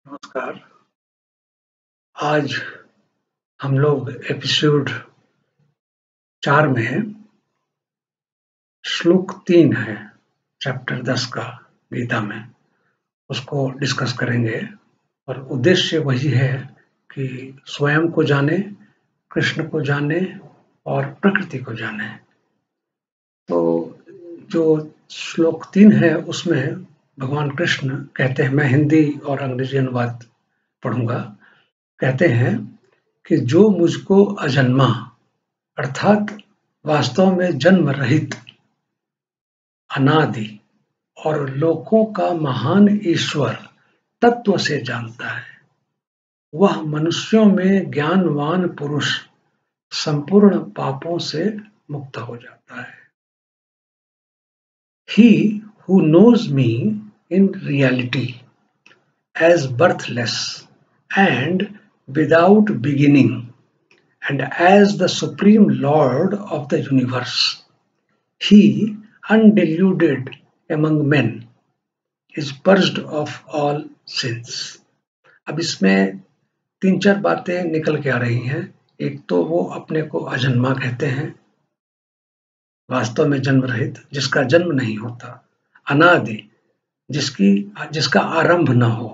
नमस्कार। आज हम लोग एपिसोड 4 में हैं। श्लोक 3 है चैप्टर 10 का गीता में, उसको डिस्कस करेंगे और उद्देश्य वही है कि स्वयं को जाने, कृष्ण को जाने और प्रकृति को जाने। तो जो श्लोक 3 है उसमें भगवान कृष्ण कहते हैं, मैं हिंदी और अंग्रेजी अनुवाद पढ़ूंगा। कहते हैं कि जो मुझको अजन्मा अर्थात वास्तव में जन्म रहित, अनादि और लोकों का महान ईश्वर तत्व से जानता है, वह मनुष्यों में ज्ञानवान पुरुष संपूर्ण पापों से मुक्त हो जाता है। He who knows me in reality as birthless and without beginning and as the supreme lord of the universe, he undeluded among men is purged of all sins। अब इसमें 3-4 बातें निकल के आ रही हैं। एक तो वो अपने को अजन्मा कहते हैं, वास्तव में जन्म रहित, जिसका जन्म नहीं होता। अनादि, जिसका आरंभ न हो,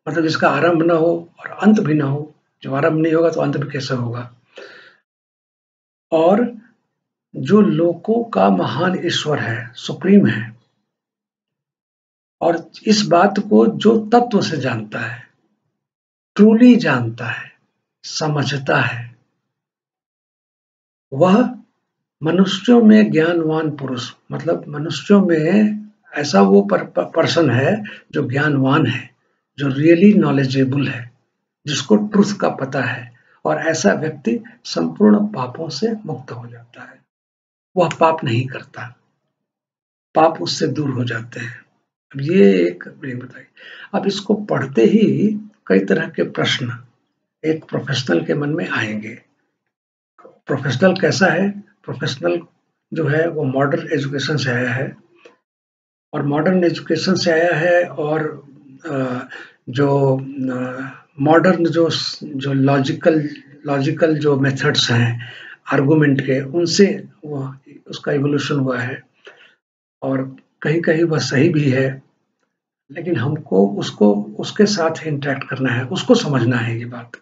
मतलब जिसका आरंभ न हो और अंत भी न हो। जब आरंभ नहीं होगा तो अंत भी कैसे होगा। और जो लोकों का महान ईश्वर है, सुप्रीम है, और इस बात को जो तत्व से जानता है, ट्रूली जानता है, समझता है, वह मनुष्यों में ज्ञानवान पुरुष, मतलब मनुष्यों में ऐसा वो पर्सन है जो ज्ञानवान है, जो रियली नॉलेजेबल है, जिसको ट्रुथ का पता है, और ऐसा व्यक्ति संपूर्ण पापों से मुक्त हो जाता है। वह पाप नहीं करता, पाप उससे दूर हो जाते हैं। अब ये एक बताइए। अब इसको पढ़ते ही कई तरह के प्रश्न एक प्रोफेशनल के मन में आएंगे। प्रोफेशनल कैसा है? प्रोफेशनल जो है वो मॉडर्न एजुकेशन से आया है, और मॉडर्न एजुकेशन से आया है, और जो मॉडर्न जो लॉजिकल जो मेथड्स हैं आर्गुमेंट के, उनसे वो उसका इवोल्यूशन हुआ है, और कहीं कहीं वह सही भी है, लेकिन हमको उसको उसके साथ इंटरेक्ट करना है, उसको समझना है ये बात।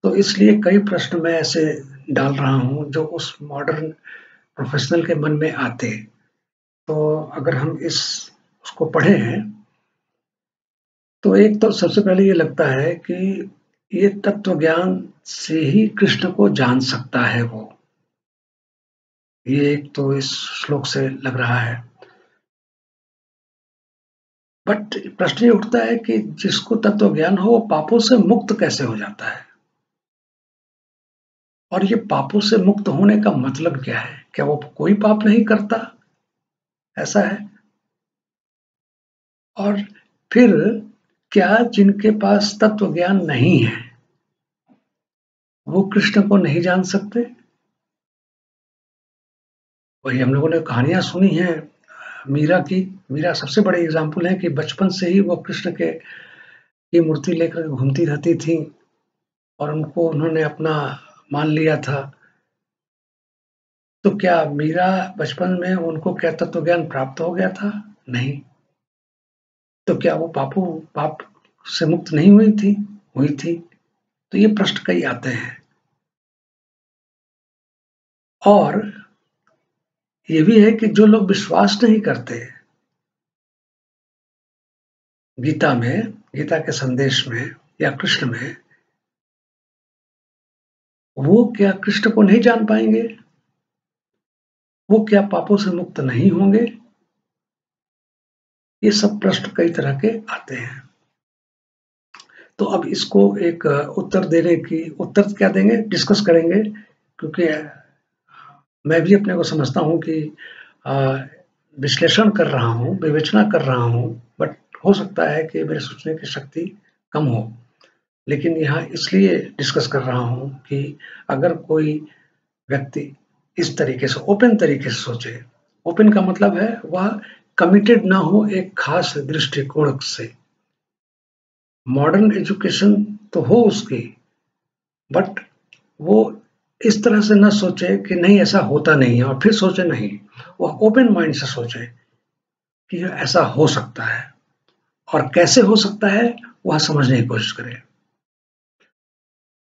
तो इसलिए कई प्रश्न मैं ऐसे डाल रहा हूँ जो उस मॉडर्न प्रोफेशनल के मन में आते। तो अगर हम उसको पढ़े हैं तो एक तो सबसे पहले ये लगता है कि ये तत्व ज्ञान से ही कृष्ण को जान सकता है वो। ये एक तो इस श्लोक से लग रहा है। बट प्रश्न ये उठता है कि जिसको तत्व ज्ञान हो वो पापों से मुक्त कैसे हो जाता है, और ये पापों से मुक्त होने का मतलब क्या है? क्या वो कोई पाप नहीं करता? ऐसा है। और फिर क्या जिनके पास तत्व ज्ञान नहीं है वो कृष्ण को नहीं जान सकते? वही हम लोगों ने कहानियां सुनी हैं मीरा की। मीरा सबसे बड़े एग्जाम्पल है कि बचपन से ही वो कृष्ण की मूर्ति लेकर घूमती रहती थी, और उनको उन्होंने अपना मान लिया था। तो क्या मीरा बचपन में उनको क्या तत्व ज्ञान प्राप्त हो गया था? नहीं। तो क्या वो पाप से मुक्त नहीं हुई थी? हुई थी। तो ये प्रश्न कई आते हैं। और ये भी है कि जो लोग विश्वास नहीं करते गीता में, गीता के संदेश में या कृष्ण में, वो क्या कृष्ण को नहीं जान पाएंगे? वो क्या पापों से मुक्त नहीं होंगे? ये सब प्रश्न कई तरह के आते हैं। तो अब इसको एक उत्तर क्या देंगे, डिस्कस करेंगे, क्योंकि मैं भी अपने को समझता हूँ कि विश्लेषण कर रहा हूँ, विवेचना कर रहा हूँ, बट हो सकता है कि मेरे सोचने की शक्ति कम हो। लेकिन यहाँ इसलिए डिस्कस कर रहा हूँ कि अगर कोई व्यक्ति इस तरीके से ओपन तरीके से सोचे, ओपन का मतलब है वह कमिटेड ना हो एक खास दृष्टिकोण से, मॉडर्न एजुकेशन तो हो उसकी, बट वो इस तरह से ना सोचे कि नहीं ऐसा होता नहीं है और फिर सोचे नहीं, वो ओपन माइंड से सोचे कि ऐसा हो सकता है और कैसे हो सकता है वह समझने की कोशिश करे।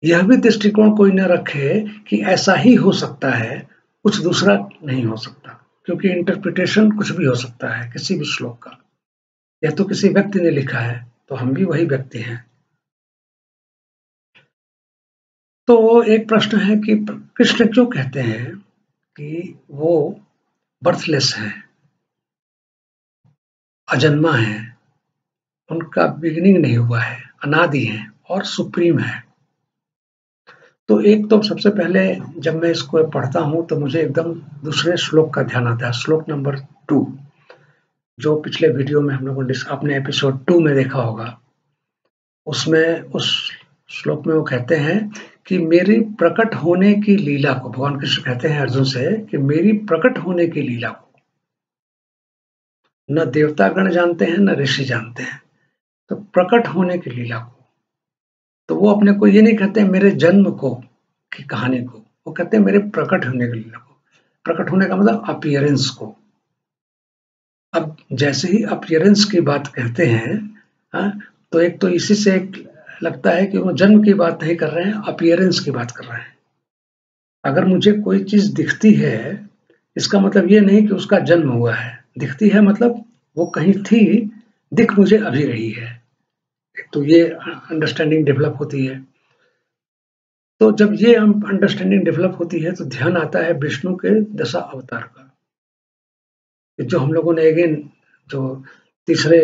यह भी दृष्टिकोण कोई न रखे कि ऐसा ही हो सकता है, कुछ दूसरा नहीं हो सकता, क्योंकि इंटरप्रिटेशन कुछ भी हो सकता है किसी भी श्लोक का। यह तो किसी व्यक्ति ने लिखा है, तो हम भी वही व्यक्ति हैं। तो एक प्रश्न है कि कृष्ण क्यों कहते हैं कि वो बर्थलेस हैं, अजन्मा है, उनका बिगिनिंग नहीं हुआ है, अनादि है और सुप्रीम है। तो एक तो सबसे पहले जब मैं इसको पढ़ता हूँ तो मुझे एकदम दूसरे श्लोक का ध्यान आता है, श्लोक नंबर 2, जो पिछले वीडियो में हम लोगों ने आपने एपिसोड 2 में देखा होगा। उसमें उस श्लोक में वो कहते हैं कि मेरी प्रकट होने की लीला को, भगवान कृष्ण कहते हैं अर्जुन से कि मेरी प्रकट होने की लीला को न देवतागण जानते हैं न ऋषि जानते हैं। तो प्रकट होने की लीला को, तो वो अपने को ये नहीं कहते मेरे जन्म को की कहानी को, वो कहते हैं मेरे प्रकट होने की लीला को। प्रकट होने का मतलब अपीयरेंस को। अब जैसे ही अपीयरेंस की बात कहते हैं, हाँ, तो एक तो इसी से एक लगता है कि वो जन्म की बात नहीं कर रहे हैं, अपीयरेंस की बात कर रहे हैं। अगर मुझे कोई चीज दिखती है, इसका मतलब ये नहीं कि उसका जन्म हुआ है। दिखती है मतलब वो कहीं थी, दिख मुझे अभी रही है। तो ये अंडरस्टैंडिंग डेवलप होती है। तो जब ये अंडरस्टैंडिंग डेवलप होती है तो ध्यान आता है विष्णु के दशा अवतार का, जो हम लोगों ने अगेन जो तीसरे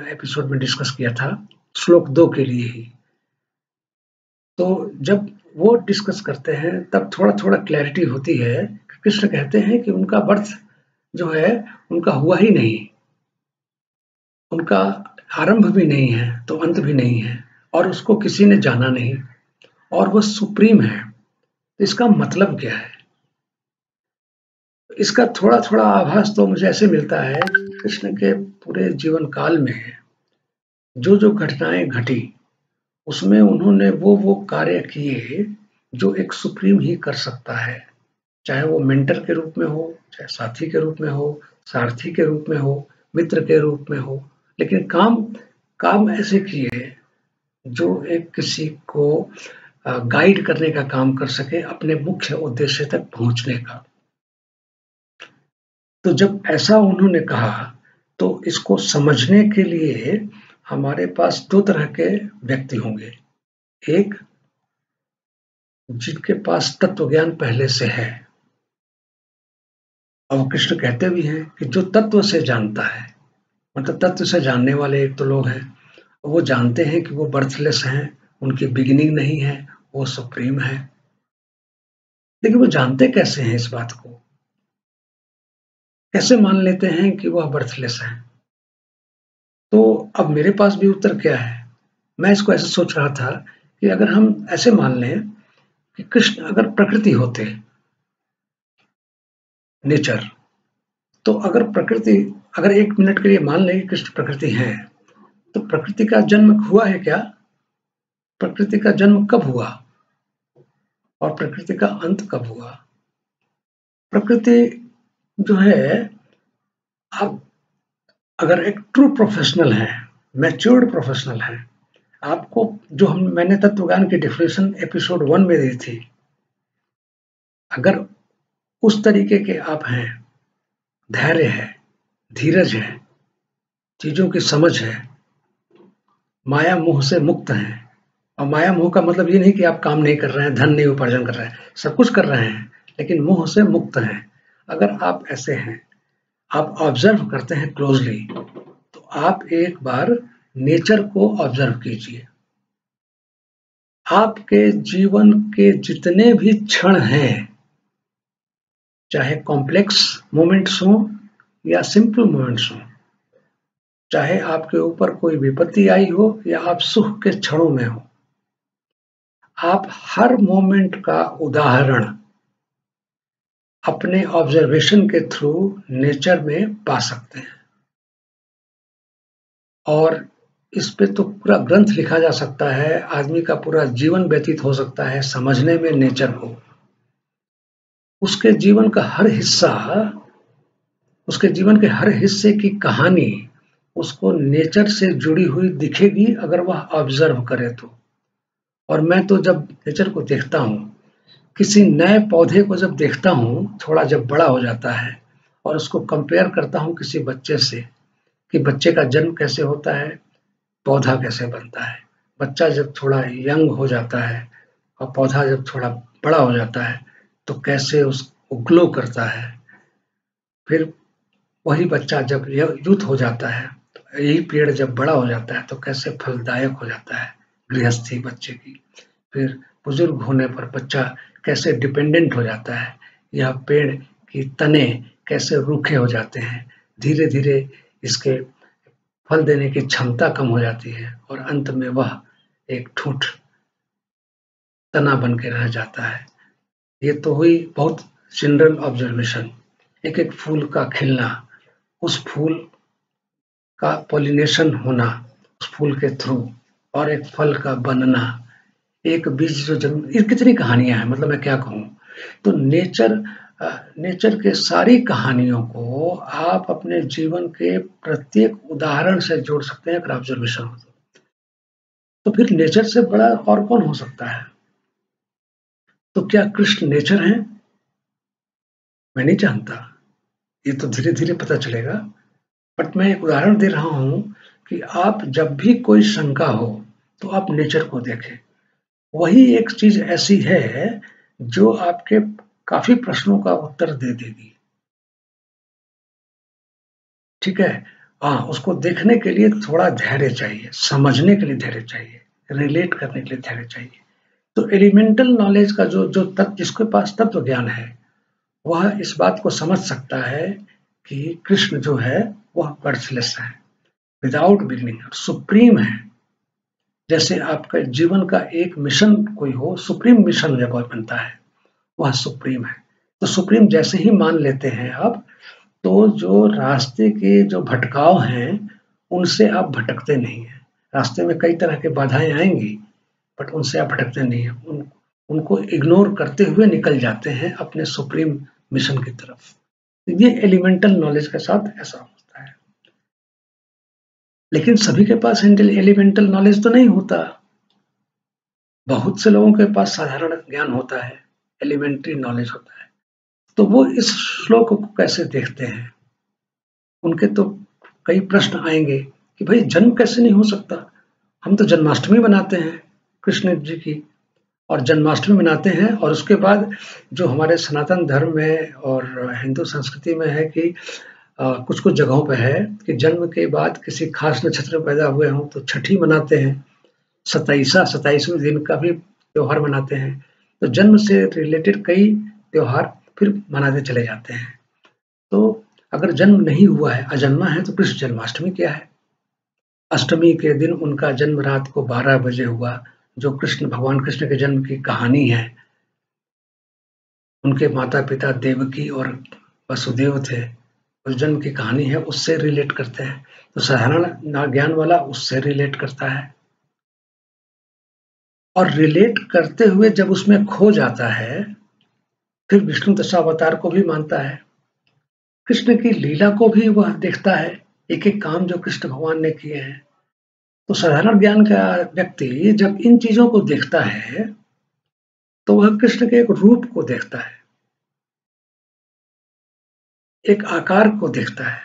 एपिसोड में डिस्कस किया था, श्लोक 2 के लिए ही। तो जब वो डिस्कस करते हैं तब थोड़ा थोड़ा क्लैरिटी होती है। कृष्ण कहते हैं कि उनका बर्थ जो है उनका हुआ ही नहीं, उनका आरंभ भी नहीं है तो अंत भी नहीं है, और उसको किसी ने जाना नहीं, और वह सुप्रीम है। तो इसका मतलब क्या है? इसका थोड़ा थोड़ा आभास तो मुझे ऐसे मिलता है, कृष्ण के पूरे जीवन काल में जो जो घटनाएं घटी उसमें उन्होंने वो कार्य किए जो एक सुप्रीम ही कर सकता है। चाहे वो मेंटर के रूप में हो, चाहे साथी के रूप में हो, सारथी के रूप में हो, मित्र के रूप में हो, लेकिन काम काम ऐसे किए जो एक किसी को गाइड करने का काम कर सके अपने मुख्य उद्देश्य तक पहुंचने का। तो जब ऐसा उन्होंने कहा तो इसको समझने के लिए हमारे पास दो तरह के व्यक्ति होंगे। एक जिनके पास तत्व ज्ञान पहले से है, और कृष्ण कहते भी हैं कि जो तत्व से जानता है, मतलब तत्व से जानने वाले एक तो लोग हैं, वो जानते हैं कि वो बर्थलेस हैं, उनकी बिगिनिंग नहीं है, वो सुप्रीम है। लेकिन वो जानते कैसे हैं इस बात को? कैसे मान लेते हैं कि वह बर्थलेस है? तो अब मेरे पास भी उत्तर क्या है? मैं इसको ऐसे सोच रहा था कि अगर हम ऐसे मान लें कि कृष्ण अगर प्रकृति होते, नेचर, तो अगर 1 मिनट के लिए मान लें कि कृष्ण प्रकृति है, तो प्रकृति का जन्म हुआ है क्या? प्रकृति का जन्म कब हुआ और प्रकृति का अंत कब हुआ? प्रकृति जो है, आप अगर एक ट्रू प्रोफेशनल है, मैच्योर्ड प्रोफेशनल है, आपको जो मैंने तत्वज्ञान की डेफिनेशन एपिसोड 1 में दी थी, अगर उस तरीके के आप हैं, धैर्य है, धीरज है, चीजों की समझ है, माया मोह से मुक्त हैं। और माया मोह का मतलब ये नहीं कि आप काम नहीं कर रहे हैं, धन नहीं उपार्जन कर रहे हैं, सब कुछ कर रहे हैं, लेकिन मोह से मुक्त हैं। अगर आप ऐसे हैं, आप ऑब्जर्व करते हैं क्लोजली, तो आप एक बार नेचर को ऑब्जर्व कीजिए। आपके जीवन के जितने भी क्षण हैं, चाहे कॉम्प्लेक्स मोमेंट्स हों या सिंपल मोमेंट्स हों, चाहे आपके ऊपर कोई विपत्ति आई हो या आप सुख के क्षणों में हो, आप हर मोमेंट का उदाहरण अपने ऑब्जर्वेशन के थ्रू नेचर में पा सकते हैं। और इस पे तो पूरा ग्रंथ लिखा जा सकता है, आदमी का पूरा जीवन व्यतीत हो सकता है समझने में नेचर को। उसके जीवन का हर हिस्सा, उसके जीवन के हर हिस्से की कहानी उसको नेचर से जुड़ी हुई दिखेगी अगर वह ऑब्जर्व करे तो। और मैं तो जब नेचर को देखता हूँ, किसी नए पौधे को जब देखता हूँ, थोड़ा जब बड़ा हो जाता है और उसको कंपेयर करता हूँ किसी बच्चे से, कि बच्चे का जन्म कैसे होता है, पौधा कैसे बनता है। बच्चा जब थोड़ा यंग हो जाता है और पौधा जब थोड़ा बड़ा हो जाता है तो कैसे उसको ग्लो करता है। फिर वही बच्चा जब यूथ हो जाता है, तो यही पेड़ जब बड़ा हो जाता है तो कैसे फलदायक हो जाता है गृहस्थी बच्चे की। फिर बुजुर्ग होने पर बच्चा कैसे डिपेंडेंट हो जाता है, यह पेड़ की तने कैसे रूखे हो जाते हैं, धीरे धीरे इसके फल देने की क्षमता कम हो जाती है और अंत में वह एक ठूंठ तना बन के रह जाता है। ये तो हुई बहुत जनरल ऑब्जर्वेशन। एक एक फूल का खिलना, उस फूल का पॉलिनेशन होना उस फूल के थ्रू, और एक फल का बनना, एक बीज जो जन्म, ये कितनी कहानियां हैं, मतलब मैं क्या कहूँ। तो नेचर के सारी कहानियों को आप अपने जीवन के प्रत्येक उदाहरण से जोड़ सकते हैं अगर ऑब्जर्वेशन हो तो फिर नेचर से बड़ा और कौन हो सकता है। तो क्या कृष्ण नेचर है? मैं नहीं जानता, ये तो धीरे धीरे पता चलेगा। बट मैं एक उदाहरण दे रहा हूं कि आप जब भी कोई शंका हो तो आप नेचर को देखें। वही एक चीज ऐसी है जो आपके काफी प्रश्नों का उत्तर दे देगी। ठीक है, हाँ, उसको देखने के लिए थोड़ा धैर्य चाहिए, समझने के लिए धैर्य चाहिए, रिलेट करने के लिए धैर्य चाहिए। तो एलिमेंटल नॉलेज का जो जो तत्व, जिसके पास तत्व ज्ञान है, वह इस बात को समझ सकता है कि कृष्ण जो है वह बर्थलेस है, विदाउट बिगिनिंग, सुप्रीम है। जैसे आपका जीवन का एक मिशन कोई हो, सुप्रीम मिशन जब बनता है वह सुप्रीम है। तो सुप्रीम जैसे ही मान लेते हैं आप, तो जो रास्ते के जो भटकाव हैं उनसे आप भटकते नहीं हैं। रास्ते में कई तरह के बाधाएं आएंगी, बट उनसे आप भटकते नहीं हैं, उनको इग्नोर करते हुए निकल जाते हैं अपने सुप्रीम मिशन की तरफ। ये एलिमेंटल नॉलेज के साथ ऐसा होता है। लेकिन सभी के पास एलिमेंटल नॉलेज तो नहीं होता। बहुत से लोगों के पास साधारण ज्ञान होता है, एलिमेंट्री नॉलेज होता है। तो वो इस श्लोक को कैसे देखते हैं? उनके तो कई प्रश्न आएंगे कि भाई जन्म कैसे नहीं हो सकता, हम तो जन्माष्टमी मनाते हैं कृष्ण जी की, और जन्माष्टमी मनाते हैं और उसके बाद जो हमारे सनातन धर्म में और हिंदू संस्कृति में है कि कुछ कुछ जगहों पे है कि जन्म के बाद किसी खास नक्षत्र में पैदा हुए हों तो छठी मनाते हैं, 27वें दिन का भी त्योहार मनाते हैं। तो जन्म से रिलेटेड कई त्योहार फिर मनाते चले जाते हैं। तो अगर जन्म नहीं हुआ है, अजन्मा है, तो कृष्ण जन्माष्टमी क्या है? अष्टमी के दिन उनका जन्म रात को 12 बजे हुआ, जो भगवान कृष्ण के जन्म की कहानी है। उनके माता पिता देवकी और वसुदेव थे, उस जन्म की कहानी है, उससे रिलेट करते हैं। तो साधारण ज्ञान वाला उससे रिलेट करता है, और रिलेट करते हुए जब उसमें खो जाता है, फिर विष्णु दशावतार को भी मानता है, कृष्ण की लीला को भी वह देखता है, एक एक काम जो कृष्ण भगवान ने किए हैं। तो साधारण ज्ञान का व्यक्ति जब इन चीजों को देखता है तो वह कृष्ण के एक रूप को देखता है, एक आकार को देखता है,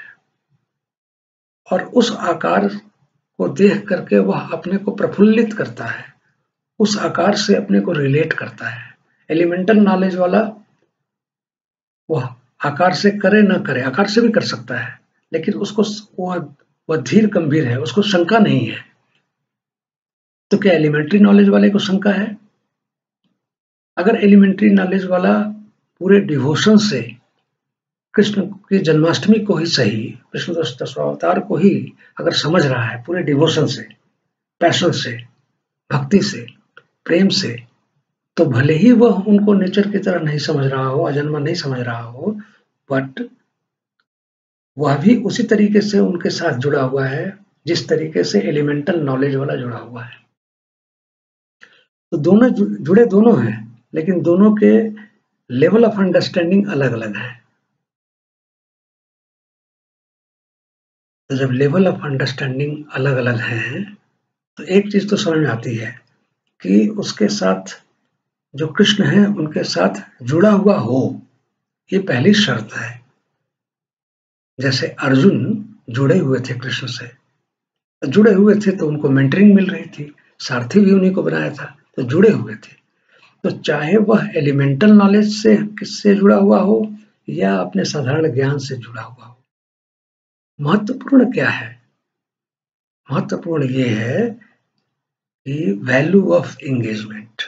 और उस आकार को देख करके वह अपने को प्रफुल्लित करता है, उस आकार से अपने को रिलेट करता है। एलिमेंटल नॉलेज वाला वह आकार से करे ना करे, आकार से भी कर सकता है, लेकिन उसको वह धीर गंभीर है, उसको शंका नहीं है। तो क्या एलिमेंट्री नॉलेज वाले को शंका है? अगर एलिमेंट्री नॉलेज वाला पूरे डिवोशन से कृष्ण की जन्माष्टमी को ही सही, कृष्ण दशावतार को ही अगर समझ रहा है पूरे डिवोशन से, पैशन से, भक्ति से, प्रेम से, तो भले ही वह उनको नेचर की तरह नहीं समझ रहा हो, अजन्मा नहीं समझ रहा हो, बट वह भी उसी तरीके से उनके साथ जुड़ा हुआ है, जिस तरीके से एलिमेंटल नॉलेज वाला जुड़ा हुआ है। तो दोनों जुड़े दोनों हैं, लेकिन दोनों के लेवल ऑफ अंडरस्टैंडिंग अलग अलग है। तो जब लेवल ऑफ अंडरस्टैंडिंग अलग अलग हैं, तो एक चीज तो समझ में आती है कि उसके साथ जो कृष्ण है उनके साथ जुड़ा हुआ हो, ये पहली शर्त है। जैसे अर्जुन जुड़े हुए थे कृष्ण से, जुड़े हुए थे तो उनको मेंटरिंग मिल रही थी, सारथी भी उन्हीं को बनाया था, तो जुड़े हुए थे। तो चाहे वह एलिमेंटल नॉलेज से किससे जुड़ा हुआ हो या अपने साधारण ज्ञान से जुड़ा हुआ हो, महत्वपूर्ण क्या है? महत्वपूर्ण ये है कि वैल्यू ऑफ एंगेजमेंट।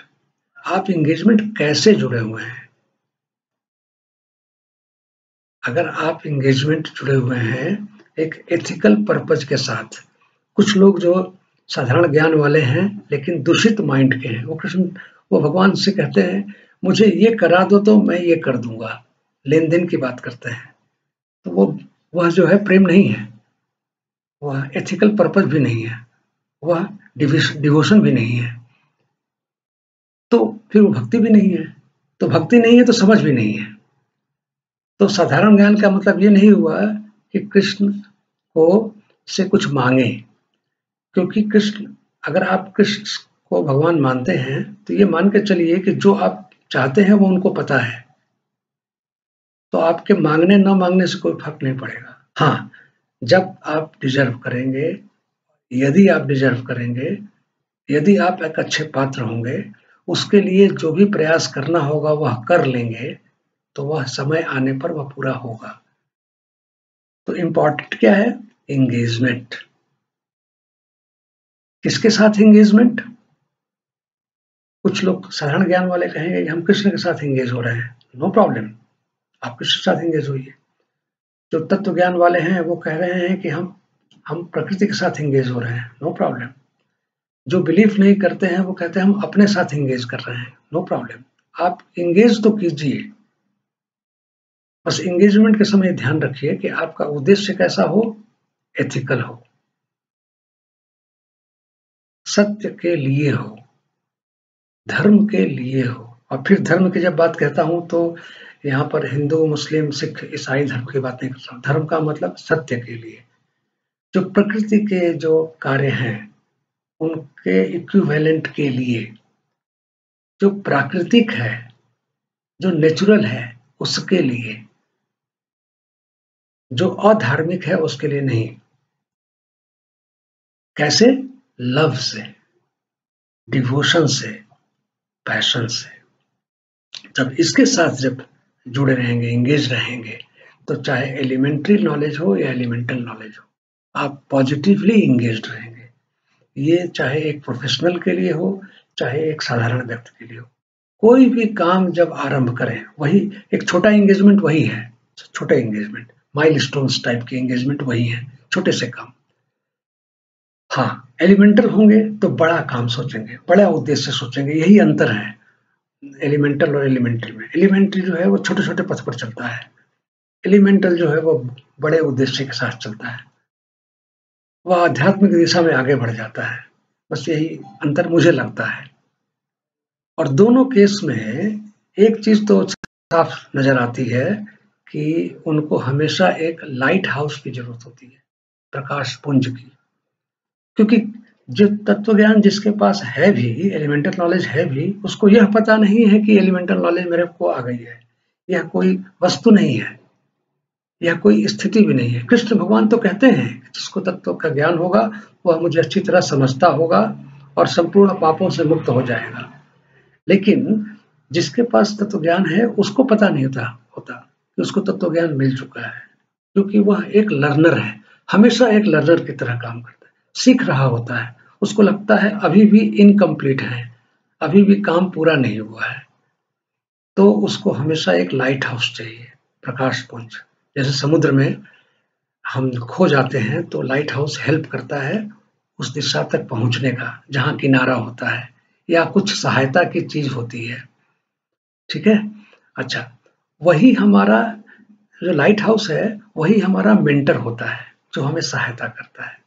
आप एंगेजमेंट कैसे जुड़े हुए हैं? अगर आप एंगेजमेंट जुड़े हुए हैं एक एथिकल पर्पज के साथ, कुछ लोग जो साधारण ज्ञान वाले हैं लेकिन दूषित माइंड के हैं, वो भगवान से कहते हैं मुझे ये करा दो तो मैं ये कर दूंगा, लेन देन की बात करते हैं। तो वह जो है प्रेम नहीं है, वह एथिकल पर्पज भी नहीं है, वह डिवोशन भी नहीं है, तो फिर वो भक्ति भी नहीं है। तो भक्ति नहीं है तो समझ भी नहीं है। तो साधारण ज्ञान का मतलब ये नहीं हुआ कि कृष्ण को से कुछ मांगे, क्योंकि कृष्ण, अगर आप कृष्ण को भगवान मानते हैं तो ये मान के चलिए कि जो आप चाहते हैं वो उनको पता है, तो आपके मांगने न मांगने से कोई फर्क नहीं पड़ेगा। हाँ, जब आप डिजर्व करेंगे, यदि आप डिजर्व करेंगे, यदि आप एक अच्छे पात्र होंगे, उसके लिए जो भी प्रयास करना होगा वह कर लेंगे, तो वह समय आने पर वह पूरा होगा। तो इम्पोर्टेंट क्या है? एंगेजमेंट। किसके साथ एंगेजमेंट? कुछ लोग साधारण ज्ञान वाले कहेंगे कि हम कृष्ण के साथ एंगेज हो रहे हैं, नो प्रॉब्लम, आप कृष्ण के साथ एंगेज होइए। जो तत्व ज्ञान वाले हैं वो कह रहे हैं कि हम प्रकृति के साथ एंगेज हो रहे हैं, नो प्रॉब्लम। जो बिलीफ नहीं करते हैं वो कहते हैं हम अपने साथ एंगेज कर रहे हैं, नो प्रॉब्लम। आप एंगेज तो कीजिए, बस एंगेजमेंट के समय ध्यान रखिए कि आपका उद्देश्य कैसा हो, एथिकल हो, सत्य के लिए हो, धर्म के लिए हो। और फिर धर्म की जब बात कहता हूं तो यहाँ पर हिंदू, मुस्लिम, सिख, ईसाई धर्म की बात नहीं करता हूं। धर्म का मतलब सत्य के लिए। जो प्रकृति के जो कार्य हैं उनके इक्विवेलेंट के लिए, जो प्राकृतिक है, जो नेचुरल है उसके लिए, जो अधार्मिक है उसके लिए नहीं। कैसे? लव से, डिवोशन से, पैशन से। जब इसके साथ जब जुड़े रहेंगे, एंगेज रहेंगे, तो चाहे एलिमेंट्री नॉलेज हो या एलिमेंटल नॉलेज हो, आप पॉजिटिवली एंगेज्ड रहेंगे। ये चाहे एक प्रोफेशनल के लिए हो, चाहे एक साधारण व्यक्ति के लिए हो। कोई भी काम जब आरंभ करें, वही एक छोटा एंगेजमेंट वही है, छोटे एंगेजमेंट, माइलस्टोन्स टाइप के एंगेजमेंट वही है, छोटे से काम। हाँ, एलिमेंटल होंगे तो बड़ा काम सोचेंगे, बड़ा उद्देश्य सोचेंगे, यही अंतर है एलिमेंटल और एलिमेंट्री में। एलिमेंट्री जो है वो छोटे छोटे पथ पर चलता है, एलिमेंटल जो है वो बड़े उद्देश्य के साथ चलता है, वह आध्यात्मिक दिशा में आगे बढ़ जाता है। बस यही अंतर मुझे लगता है। और दोनों केस में एक चीज तो साफ नजर आती है कि उनको हमेशा एक लाइट हाउस की जरूरत होती है, प्रकाश पुंज की। क्योंकि जो तत्व ज्ञान जिसके पास है भी, एलिमेंटल नॉलेज है भी, उसको यह पता नहीं है कि एलिमेंटल नॉलेज मेरे को आ गई है। यह कोई वस्तु नहीं है, यह कोई स्थिति भी नहीं है। कृष्ण भगवान तो कहते हैं जिसको तत्व का ज्ञान होगा वह मुझे अच्छी तरह समझता होगा और संपूर्ण पापों से मुक्त हो जाएगा। लेकिन जिसके पास तत्व ज्ञान है उसको पता नहीं होता कि उसको तत्व ज्ञान मिल चुका है, क्योंकि वह एक लर्नर है, हमेशा एक लर्नर की तरह काम करता है, सीख रहा होता है। उसको लगता है अभी भी इनकम्प्लीट है, अभी भी काम पूरा नहीं हुआ है, तो उसको हमेशा एक लाइट हाउस चाहिए, प्रकाश पुंज। जैसे समुद्र में हम खो जाते हैं तो लाइट हाउस हेल्प करता है उस दिशा तक पहुंचने का जहां किनारा होता है या कुछ सहायता की चीज होती है। ठीक है? अच्छा, वही हमारा जो लाइट हाउस है वही हमारा मेंटर होता है जो हमें सहायता करता है।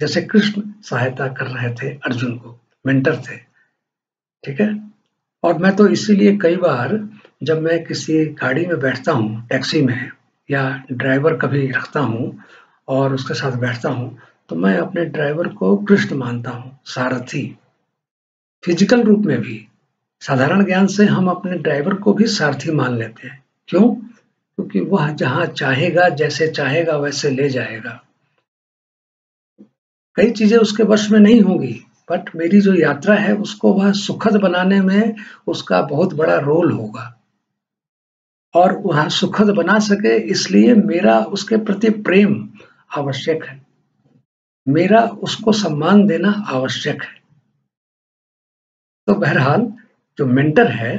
जैसे कृष्ण सहायता कर रहे थे अर्जुन को, मेंटर थे, ठीक है। और मैं तो इसीलिए कई बार जब मैं किसी गाड़ी में बैठता हूँ, टैक्सी में, या ड्राइवर कभी रखता हूँ और उसके साथ बैठता हूँ, तो मैं अपने ड्राइवर को कृष्ण मानता हूँ, सारथी। फिजिकल रूप में भी साधारण ज्ञान से हम अपने ड्राइवर को भी सारथी मान लेते हैं। क्यों? क्योंकि वह जहाँ चाहेगा, जैसे चाहेगा वैसे ले जाएगा। कई चीजें उसके वश में नहीं होंगी, बट मेरी जो यात्रा है उसको वह सुखद बनाने में उसका बहुत बड़ा रोल होगा, और वह सुखद बना सके इसलिए मेरा उसके प्रति प्रेम आवश्यक है, मेरा उसको सम्मान देना आवश्यक है। तो बहरहाल जो मेंटर है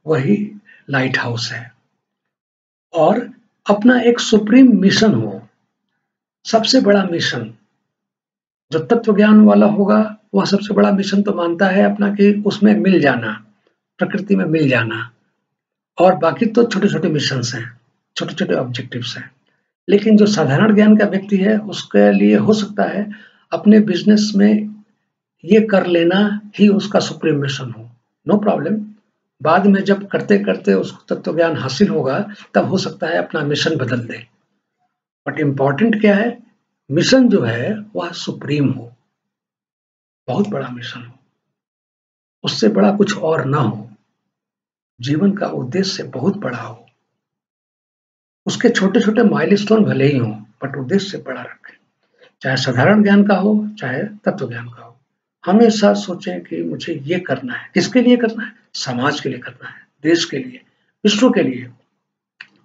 वही लाइट हाउस है, और अपना एक सुप्रीम मिशन हो, सबसे बड़ा मिशन। जो तत्व ज्ञान वाला होगा वह सबसे बड़ा मिशन तो मानता है अपना कि उसमें मिल जाना, प्रकृति में मिल जाना, और बाकी तो छोटे-छोटे मिशंस हैं, छोटे-छोटे ऑब्जेक्टिव्स हैं। लेकिन जो साधारण ज्ञान का व्यक्ति है उसके लिए हो सकता है अपने बिजनेस में ये कर लेना ही उसका सुप्रीम मिशन हो, नो प्रॉब्लम। बाद में जब करते-करते उसको तत्व ज्ञान हासिल होगा तब हो सकता है अपना मिशन बदल दे। बट इम्पोर्टेंट क्या है? मिशन जो है वह सुप्रीम हो, बहुत बड़ा मिशन हो, उससे बड़ा कुछ और ना हो, जीवन का उद्देश्य बहुत बड़ा हो, उसके छोटे-छोटे माइलस्टोन भले ही हों, बट उद्देश्य बड़ा रखें। चाहे साधारण ज्ञान का हो, चाहे तत्व ज्ञान का हो। हमेशा सोचें कि मुझे ये करना है। किसके लिए करना है? समाज के लिए करना है, देश के लिए, विश्व के लिए,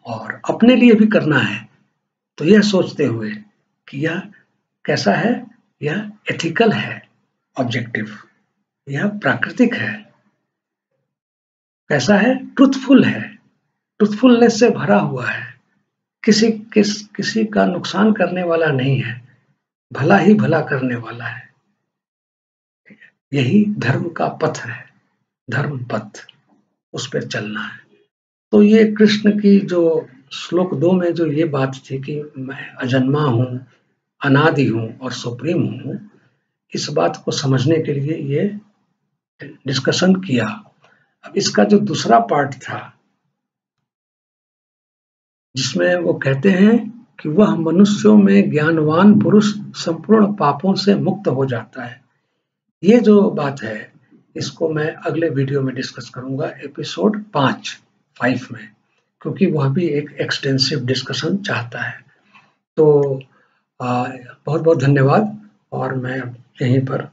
और अपने लिए भी करना है। तो यह सोचते हुए कि यह कैसा है, यह एथिकल है ऑब्जेक्टिव, यह प्राकृतिक है, कैसा है, ट्रुथफुल है, ट्रुथफुलनेस से भरा हुआ है, किसी का नुकसान करने वाला नहीं है, भला ही भला करने वाला है। यही धर्म का पथ है, धर्म पथ, उस पर चलना है। तो ये कृष्ण की जो श्लोक 2 में जो ये बात थी कि मैं अजन्मा हूँ, अनादि हूँ और सुप्रीम हूँ, इस बात को समझने के लिए ये डिस्कशन किया। अब इसका जो दूसरा पार्ट था जिसमें वो कहते हैं कि वह मनुष्यों में ज्ञानवान पुरुष संपूर्ण पापों से मुक्त हो जाता है। ये जो बात है इसको मैं अगले वीडियो में डिस्कस करूंगा, एपिसोड 5 में, क्योंकि वह भी एक एक्सटेंसिव डिस्कशन चाहता है। तो बहुत बहुत धन्यवाद, और मैं यहीं पर